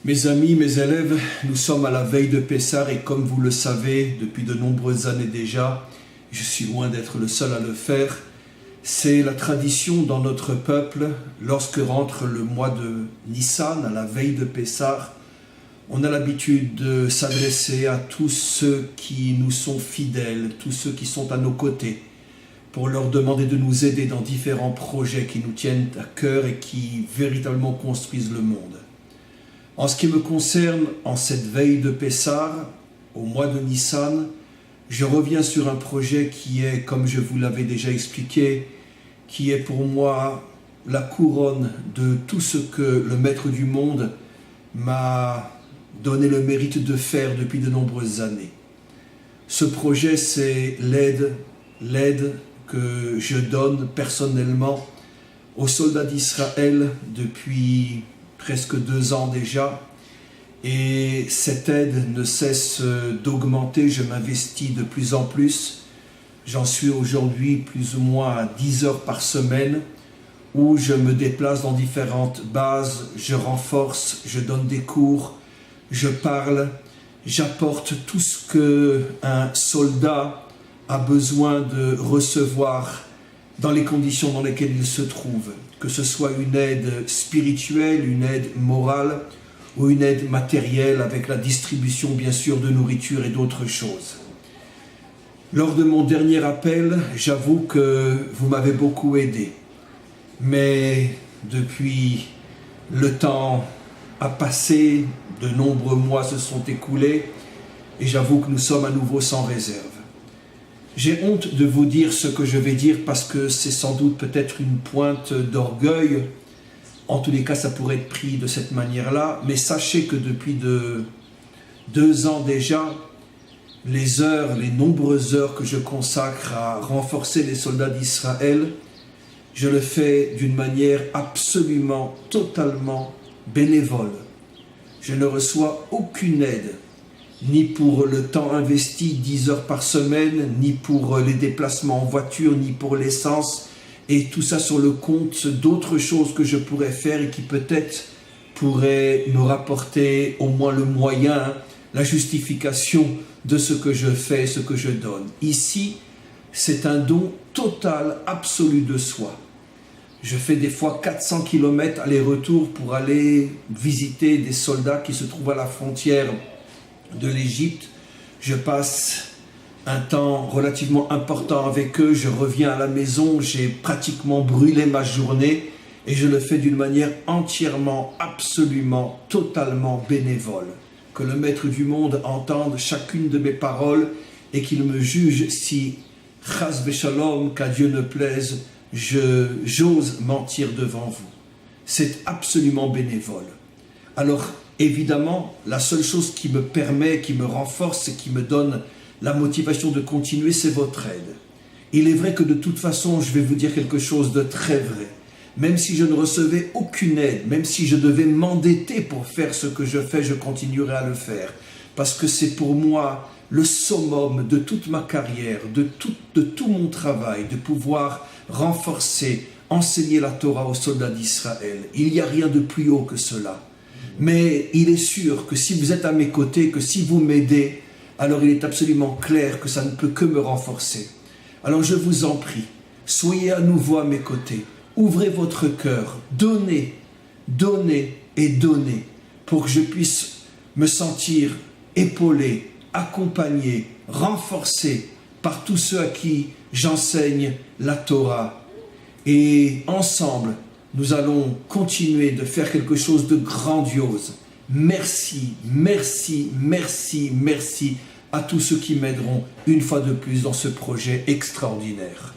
Mes amis, mes élèves, nous sommes à la veille de Pessah et comme vous le savez, depuis de nombreuses années déjà, je suis loin d'être le seul à le faire, c'est la tradition dans notre peuple, lorsque rentre le mois de Nissan, à la veille de Pessah, on a l'habitude de s'adresser à tous ceux qui nous sont fidèles, tous ceux qui sont à nos côtés, pour leur demander de nous aider dans différents projets qui nous tiennent à cœur et qui véritablement construisent le monde. En ce qui me concerne, en cette veille de Pessah, au mois de Nissan, je reviens sur un projet qui est, comme je vous l'avais déjà expliqué, qui est pour moi la couronne de tout ce que le Maître du monde m'a donné le mérite de faire depuis de nombreuses années. Ce projet, c'est l'aide que je donne personnellement aux soldats d'Israël depuis presque 2 ans déjà, et cette aide ne cesse d'augmenter, je m'investis de plus en plus. J'en suis aujourd'hui plus ou moins à 10 heures par semaine, où je me déplace dans différentes bases, je renforce, je donne des cours, je parle, j'apporte tout ce qu'un soldat a besoin de recevoir dans les conditions dans lesquelles il se trouve, que ce soit une aide spirituelle, une aide morale ou une aide matérielle avec la distribution bien sûr de nourriture et d'autres choses. Lors de mon dernier appel, j'avoue que vous m'avez beaucoup aidé, mais depuis le temps a passé, de nombreux mois se sont écoulés et j'avoue que nous sommes à nouveau sans réserve. J'ai honte de vous dire ce que je vais dire parce que c'est sans doute peut-être une pointe d'orgueil. En tous les cas, ça pourrait être pris de cette manière-là. Mais sachez que depuis 2 ans déjà, les nombreuses heures que je consacre à renforcer les soldats d'Israël, je le fais d'une manière absolument, totalement bénévole. Je ne reçois aucune aide, ni pour le temps investi 10 heures par semaine, ni pour les déplacements en voiture, ni pour l'essence, et tout ça sur le compte d'autres choses que je pourrais faire et qui peut-être pourraient me rapporter au moins le moyen, la justification de ce que je fais, ce que je donne. Ici, c'est un don total, absolu de soi. Je fais des fois 400 km aller-retour pour aller visiter des soldats qui se trouvent à la frontière de l'Égypte. Je passe un temps relativement important avec eux, je reviens à la maison, j'ai pratiquement brûlé ma journée et je le fais d'une manière entièrement, absolument, totalement bénévole. Que le Maître du monde entende chacune de mes paroles et qu'il me juge si, chas v'shalom, qu'à Dieu ne plaise, j'ose mentir devant vous. C'est absolument bénévole. Alors, évidemment, la seule chose qui me permet, qui me renforce et qui me donne la motivation de continuer, c'est votre aide. Il est vrai que de toute façon, je vais vous dire quelque chose de très vrai. Même si je ne recevais aucune aide, même si je devais m'endetter pour faire ce que je fais, je continuerai à le faire. Parce que c'est pour moi le summum de toute ma carrière, de tout mon travail, de pouvoir renforcer, enseigner la Torah aux soldats d'Israël. Il n'y a rien de plus haut que cela. Mais il est sûr que si vous êtes à mes côtés, que si vous m'aidez, alors il est absolument clair que ça ne peut que me renforcer. Alors je vous en prie, soyez à nouveau à mes côtés, ouvrez votre cœur, donnez, donnez et donnez, pour que je puisse me sentir épaulé, accompagné, renforcé par tous ceux à qui j'enseigne la Torah. Et ensemble, nous allons continuer de faire quelque chose de grandiose. Merci, merci, merci, merci à tous ceux qui m'aideront une fois de plus dans ce projet extraordinaire.